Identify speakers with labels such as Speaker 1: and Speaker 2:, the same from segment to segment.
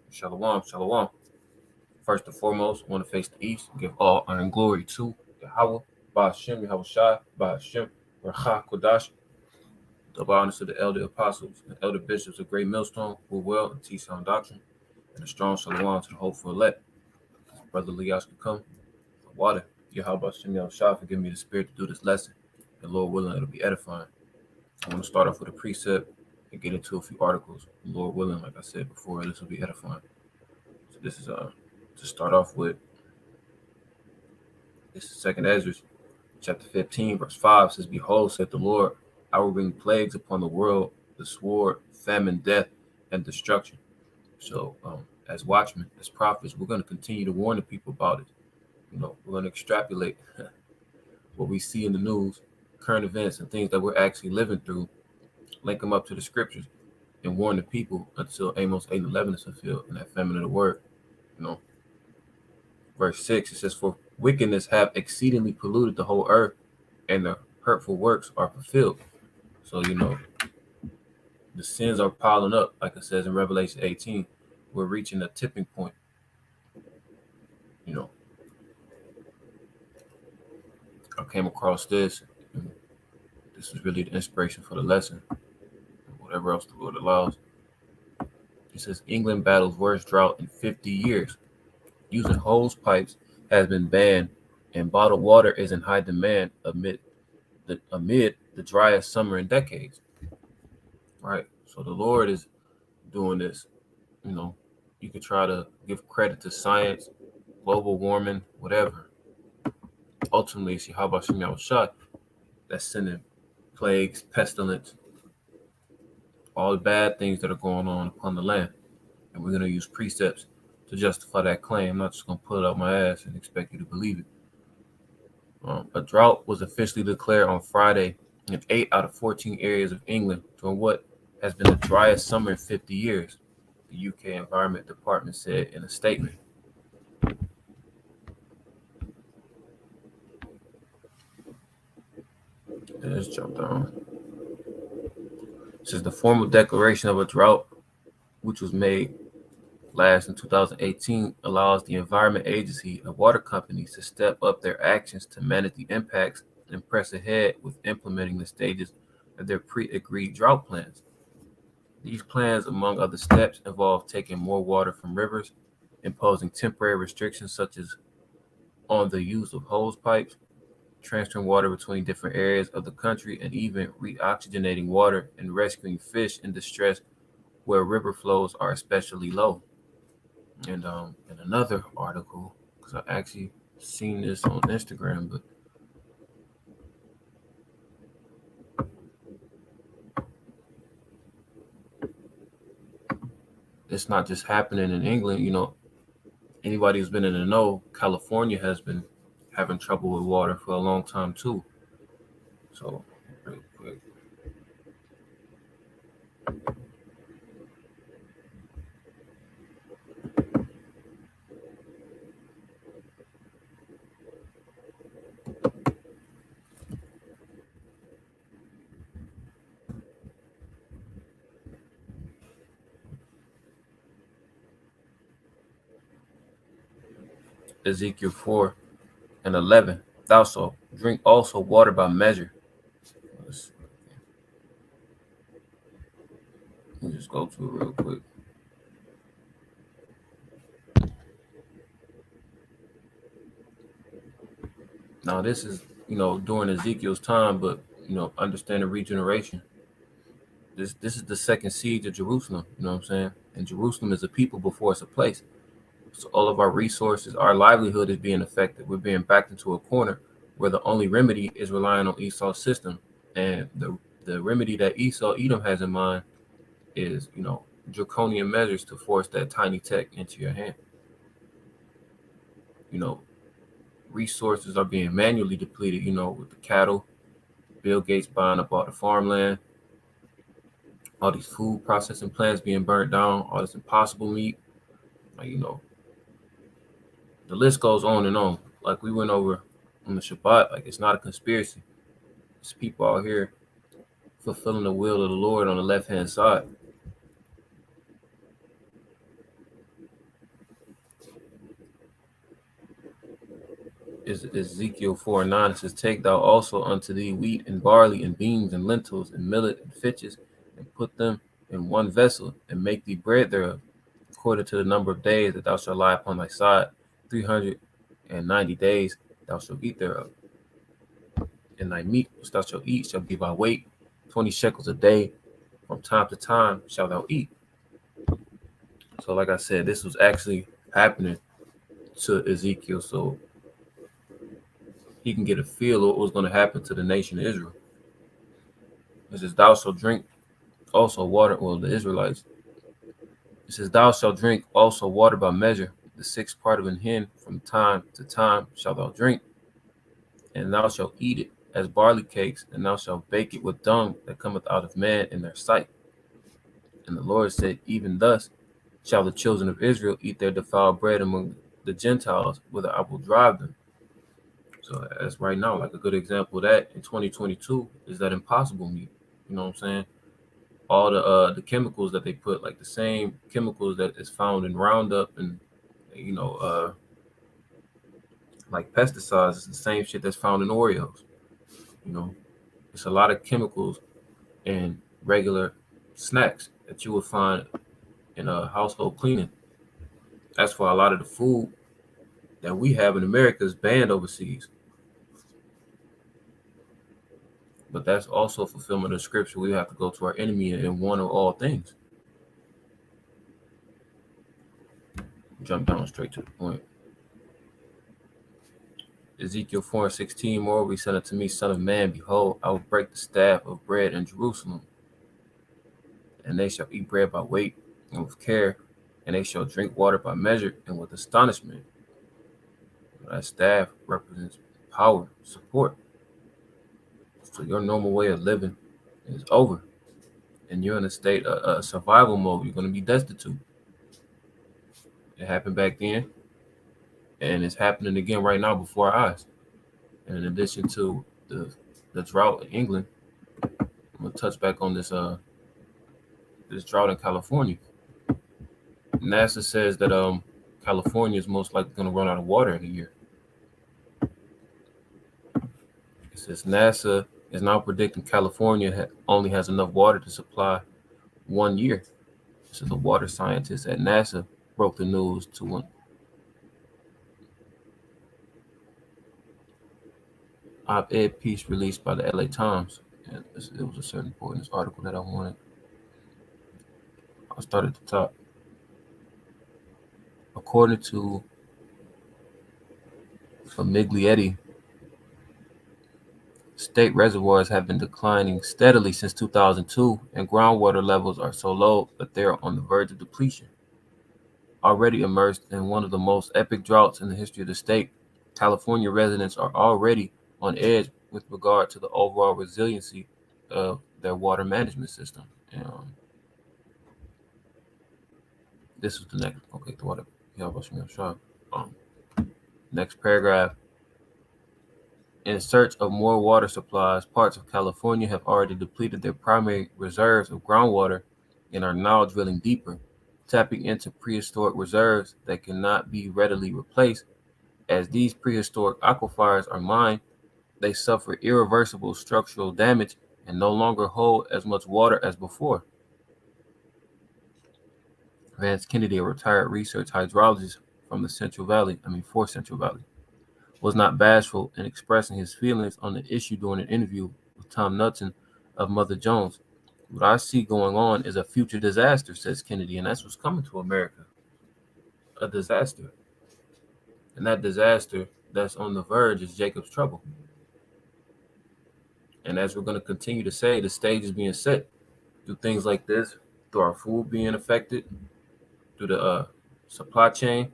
Speaker 1: Shalom, shalom. First and foremost, I want to face the east, give all honor and glory to Yahawah, BaHaSHam, Yahawashi, BaHaSHam, HaQadash. Double honors to the elder apostles and elder bishops of Great Millstone, who well and teach sound doctrine, and a strong shalom to the hopeful elect. Brother Leos can come for water. Yahawah Shem Yahawashi, forgive me the spirit to do this lesson, and Lord willing, it'll be edifying. I want to start off with a precept and get into a few articles. Lord willing, like I said before, this will be edifying. So this is to start off with. This is 2 Ezra, chapter 15, verse 5 says, "Behold, said the Lord, I will bring plagues upon the world, the sword, famine, death, and destruction." So, as watchmen, as prophets, we're going to continue to warn the people about it. We're going to extrapolate what we see in the news, current events, and things that we're actually living through, link them up to the scriptures, and warn the people until Amos 8:11 is fulfilled in that famine of the word. Verse 6, it says, "For wickedness have exceedingly polluted the whole earth, and the hurtful works are fulfilled." So, the sins are piling up, like it says in Revelation 18. We're reaching a tipping point. I came across this. This is really the inspiration for the lesson. Whatever else the Lord allows. It says, England battles worst drought in 50 years. Using hose pipes has been banned, and bottled water is in high demand amid the driest summer in decades. Right. So the Lord is doing this. You could try to give credit to science, global warming, whatever. Ultimately, it's Yahawashi that's sending plagues, pestilence, all the bad things that are going on upon the land. And we're going to use precepts to justify that claim. I'm not just going to pull it out my ass and expect you to believe it. A drought was officially declared on Friday in 8 out of 14 areas of England during what has been the driest summer in 50 years, the UK Environment Department said in a statement. Let's jump down. It says the formal declaration of a drought, which was made last in 2018, allows the Environment Agency and water companies to step up their actions to manage the impacts and press ahead with implementing the stages of their pre-agreed drought plans. These plans, among other steps, involve taking more water from rivers, imposing temporary restrictions such as on the use of hose pipes, transferring water between different areas of the country, and even reoxygenating water and rescuing fish in distress where river flows are especially low. And in another article, because I actually seen this on Instagram, but it's not just happening in England. Anybody who's been in the know, California has been having trouble with water for a long time too. So, real quick. Ezekiel 4:11. Thou shalt drink also water by measure. Let me just go to it real quick. Now this is, during Ezekiel's time, but understanding regeneration. This is the second siege of Jerusalem, you know what I'm saying? And Jerusalem is a people before it's a place. So all of our resources, our livelihood is being affected. We're being backed into a corner where the only remedy is relying on Esau's system. And the remedy that Edom has in mind is, draconian measures to force that tiny tech into your hand. Resources are being manually depleted, with the cattle, Bill Gates buying up all the farmland, all these food processing plants being burnt down, all this impossible meat. The list goes on and on. Like we went over on the Shabbat, like it's not a conspiracy. It's people out here fulfilling the will of the Lord on the left-hand side. is Ezekiel 4:9. It says, "Take thou also unto thee wheat and barley and beans and lentils and millet and fitches, and put them in one vessel, and make thee bread thereof, according to the number of days that thou shalt lie upon thy side. 390 days thou shalt eat thereof. And thy meat which thou shalt eat shall be by weight, 20 shekels a day. From time to time shalt thou eat." So like I said, this was actually happening to Ezekiel, so he can get a feel of what was going to happen to the nation of Israel. It says, "Thou shalt drink also water," well, the Israelites. It says, "Thou shalt drink also water by measure, the sixth part of an hin, from time to time shalt thou drink, and thou shalt eat it as barley cakes, and thou shalt bake it with dung that cometh out of man in their sight." And the Lord said, "Even thus shall the children of Israel eat their defiled bread among the Gentiles, whither I will drive them." So as right now, like a good example of that in 2022 is that Impossible meat. You know what I'm saying? All the chemicals that they put, like the same chemicals that is found in Roundup and like pesticides, is the same shit that's found in Oreos. It's a lot of chemicals in regular snacks that you would find in a household cleaning. That's why a lot of the food that we have in America is banned overseas. But that's also fulfillment of scripture. We have to go to our enemy in one or all things. Jump down straight to the point. Ezekiel 4:16, "Moreover he said unto me, Son of man, behold, I will break the staff of bread in Jerusalem, and they shall eat bread by weight and with care, and they shall drink water by measure and with astonishment." That staff represents power, support. So your normal way of living is over, and you're in a state of survival mode. You're going to be destitute. It happened back then, and it's happening again right now before our eyes. And in addition to the drought in England, I'm gonna touch back on this drought in California. NASA says that California is most likely going to run out of water in a year. It says NASA is now predicting California only has enough water to supply 1 year. So the water scientists at NASA broke the news to an op-ed piece released by the LA Times. And it was a certain point in this article that I wanted. I'll start at the top. According to Famiglietti, state reservoirs have been declining steadily since 2002, and groundwater levels are so low that they are on the verge of depletion. Already immersed in one of the most epic droughts in the history of the state, California residents are already on edge with regard to the overall resiliency of their water management system. And this is the next. Okay, the water. Yahawashi. Next paragraph. In search of more water supplies, parts of California have already depleted their primary reserves of groundwater and are now drilling deeper, tapping into prehistoric reserves that cannot be readily replaced. As these prehistoric aquifers are mined, they suffer irreversible structural damage and no longer hold as much water as before. Vance Kennedy, a retired research hydrologist from the Central Valley, was not bashful in expressing his feelings on the issue during an interview with Tom Knudsen of Mother Jones. "What I see going on is a future disaster," says Kennedy, and that's what's coming to America. A disaster. And that disaster that's on the verge is Jacob's trouble. And as we're going to continue to say, the stage is being set through things like this, through our food being affected, through the supply chain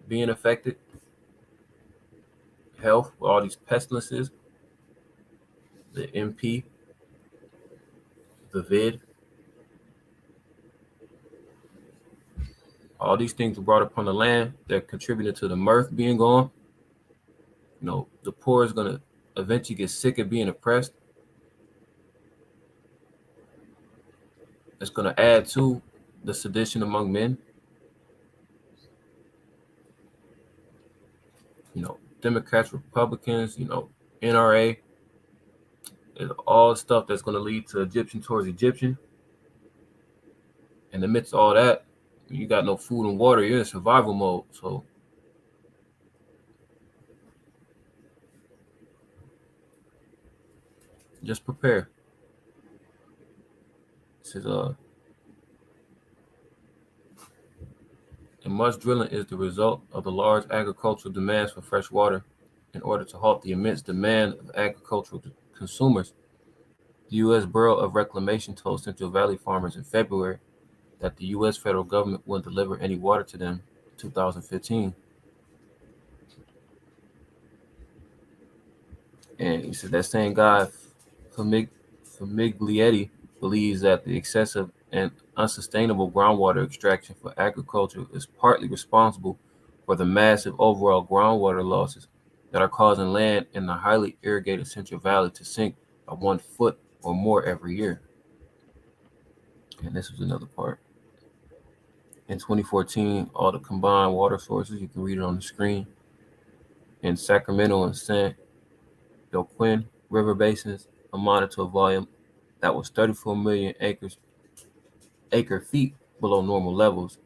Speaker 1: being affected, health with all these pestilences, the MP, the vid, all these things are brought upon the land. They're contributing to the mirth being gone. The poor is going to eventually get sick of being oppressed. It's going to add to the sedition among men. Democrats, Republicans, NRA, is all stuff that's going to lead to Egyptian towards Egyptian. And amidst all that, you got no food and water, you're in survival mode. So just prepare. It says, and much drilling is the result of the large agricultural demands for fresh water. In order to halt the immense demand of agricultural consumers, the U.S. Bureau of Reclamation told Central Valley farmers in February that the U.S. federal government wouldn't deliver any water to them in 2015. And he said that same guy, Famiglietti, believes that the excessive and unsustainable groundwater extraction for agriculture is partly responsible for the massive overall groundwater losses that are causing land in the highly irrigated Central Valley to sink by 1 foot or more every year. And this was another part. In 2014, all the combined water sources, you can read it on the screen, in Sacramento and San Joaquin river basins amounted to a volume that was 34 million acre feet below normal levels.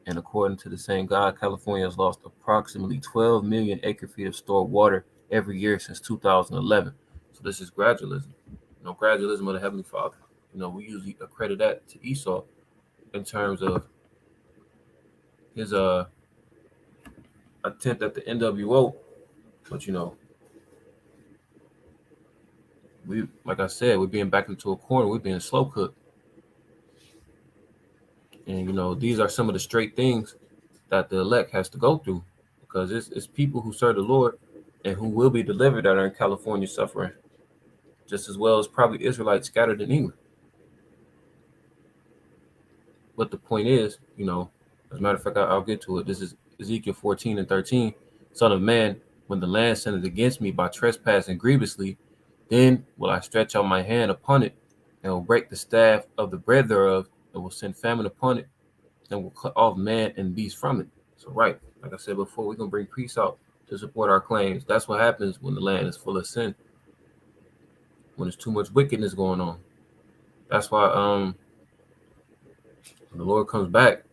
Speaker 1: And according to the same guy, California has lost approximately 12 million acre feet of stored water every year since 2011. So this is gradualism, gradualism of the Heavenly Father. We usually accredit that to Esau in terms of his attempt at the NWO, but we, like I said, we're being backed into a corner. We're being slow cooked, and these are some of the straight things that the elect has to go through, because it's people who serve the Lord and who will be delivered that are in California suffering, just as well as probably Israelites scattered in England. But the point is, as a matter of fact, I'll get to it. This is Ezekiel 14:13. Son of man, when the land sinneth against me by trespassing grievously, then will I stretch out my hand upon it, and will break the staff of the bread thereof, and will send famine upon it, and will cut off man and beast from it. So, right, like I said before, we're going to bring priests out to support our claims. That's what happens when the land is full of sin, when there's too much wickedness going on. That's why when the Lord comes back,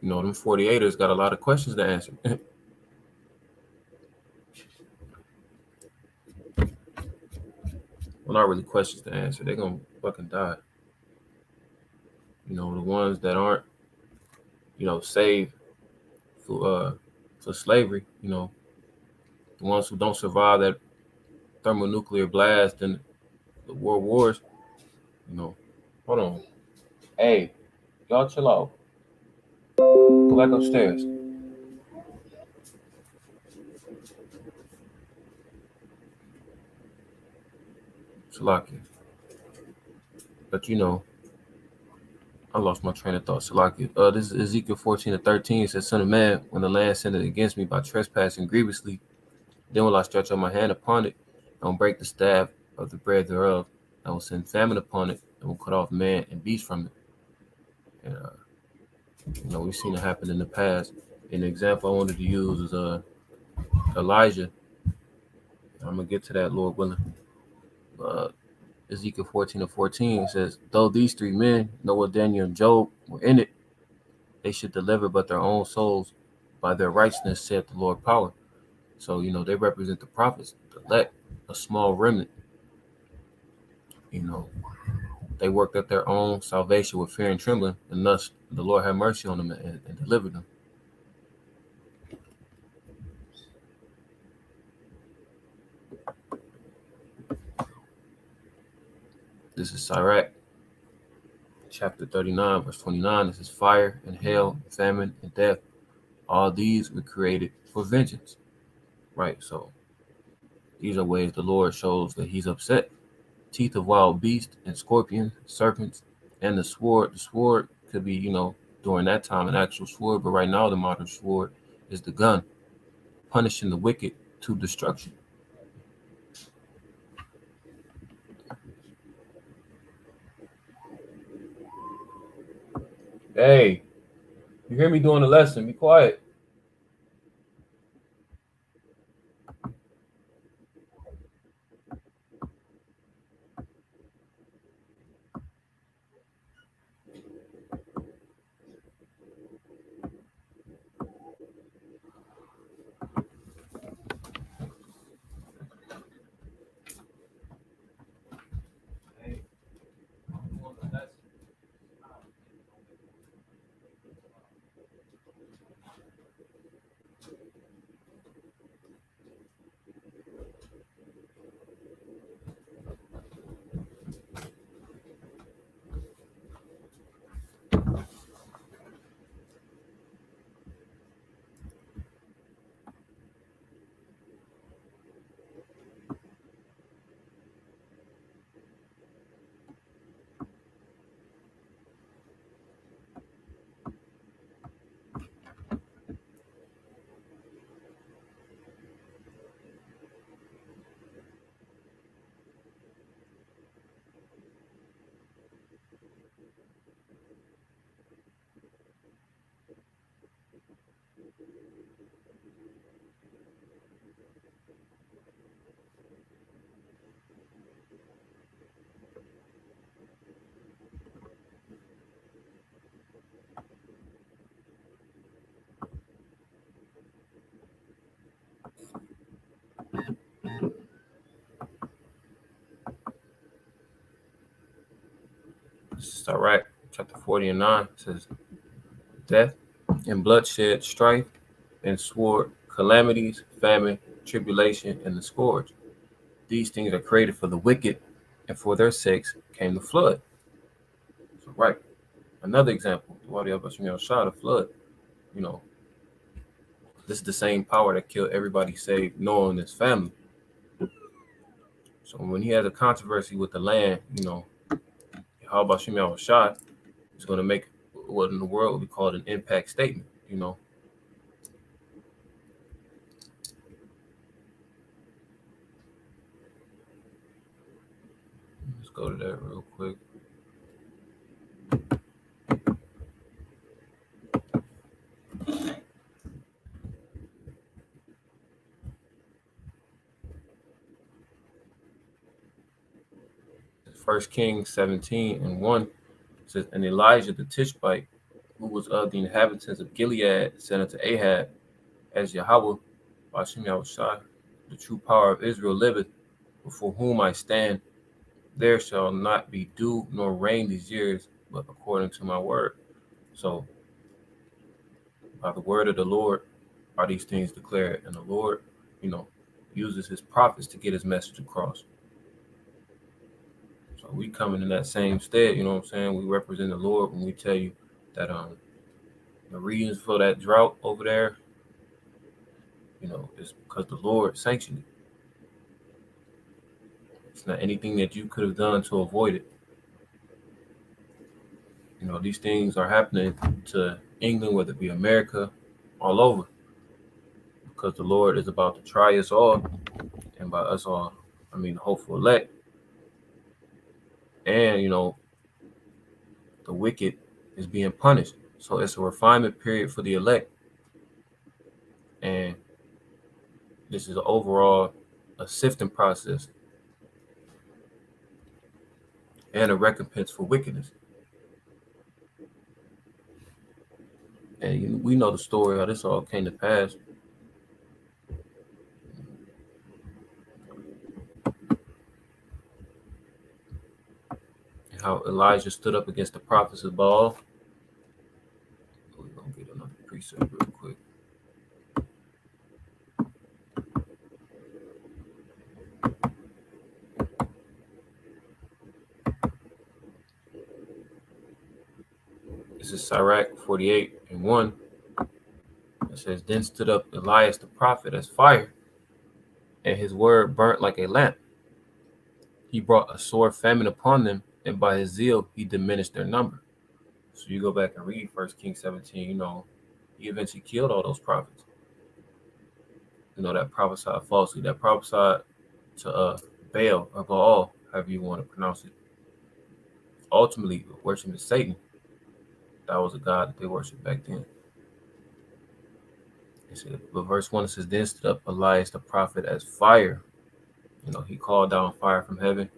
Speaker 1: them 48ers got a lot of questions to answer. Well, not really questions to answer. They're going to fucking die. The ones that aren't, saved for slavery, the ones who don't survive that thermonuclear blast and the world wars, hold on. Hey, y'all chill out. Go back upstairs. Salaki. But I lost my train of thought. Salaki. This is Ezekiel 14:13. It says, Son of man, when the land sinneth against me by trespassing grievously, then will I stretch out my hand upon it, and will break the staff of the bread thereof, and will send famine upon it, and will cut off man and beast from it. And we've seen it happen in the past. An example I wanted to use is Elijah. I'm gonna get to that, Lord willing. Ezekiel 14:14 says, though these three men, Noah, Daniel, and Job, were in it, they should deliver but their own souls by their righteousness, saith the Lord power. So, they represent the prophets, the elect, a small remnant. They worked at their own salvation with fear and trembling, and thus the Lord had mercy on them and delivered them. This is Sirach, chapter 39, verse 29. This is fire and hail, famine and death. All these were created for vengeance. Right, so these are ways the Lord shows that he's upset. Teeth of wild beasts and scorpions, serpents, and the sword. The sword could be, during that time an actual sword, but right now the modern sword is the gun, punishing the wicked to destruction. Hey, you hear me doing the lesson? Be quiet. Sirach chapter 40 and 9 says, death and bloodshed, strife and sword, calamities, famine, tribulation, and the scourge. These things are created for the wicked, and for their sakes came the flood. So, right. Another example, the flood. You know, this is the same power that killed everybody save Noah and his family. So when he has a controversy with the land, Yahawashi is going to make what in the world would be called an impact statement. Let's go to that real quick. First Kings 17 and 1 says, and Elijah the Tishbite, who was of the inhabitants of Gilead, said unto Ahab, as Yahawah, BaHaSHam, the true power of Israel liveth, before whom I stand, there shall not be dew nor rain these years, but according to my word. So, by the word of the Lord are these things declared, and the Lord, uses his prophets to get his message across. So we coming in that same stead, you know what I'm saying? We represent the Lord when we tell you that the reasons for that drought over there, is because the Lord sanctioned it. It's not anything that you could have done to avoid it. These things are happening to England, whether it be America, all over, because the Lord is about to try us all, and by us all, I mean the hopeful elect. And, the wicked is being punished. So it's a refinement period for the elect. And this is overall a sifting process and a recompense for wickedness. And we know the story, how this all came to pass. And how Elijah stood up against the prophets of Baal. We're going to get another precept real quick. This is Sirach 48 and 1. It says, then stood up Elias the prophet as fire, and his word burnt like a lamp. He brought a sore famine upon them, and by his zeal he diminished their number. So you go back and read 1 Kings 17, he eventually killed all those prophets. That prophesied falsely, that prophesied to Baal or Baal, however you want to pronounce it. Ultimately, worshiping Satan. That was a god that they worshipped back then. But verse 1 says, then stood up Elias the prophet as fire. He called down fire from heaven.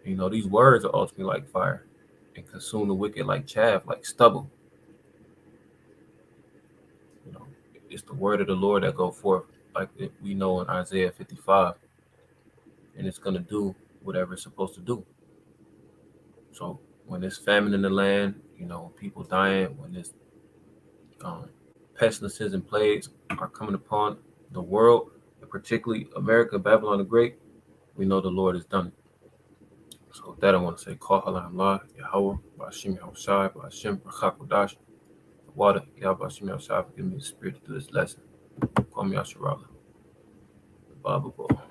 Speaker 1: These words are ultimately like fire and consume the wicked like chaff, like stubble. It's the word of the Lord that go forth, like we know in Isaiah 55. And it's going to do whatever it's supposed to do. So when there's famine in the land, people dying, when there's pestilences and plagues are coming upon the world, and particularly America, Babylon the Great, we know the Lord has done it. So with that, I want to say, call Halayam, Yahawah, BaHaSHam, Yahawashi, BaHaSHam, HaQadash, water, BaHaSHam, Yahawashi, give me the spirit to do this lesson. Call me Asherallah, the Bible.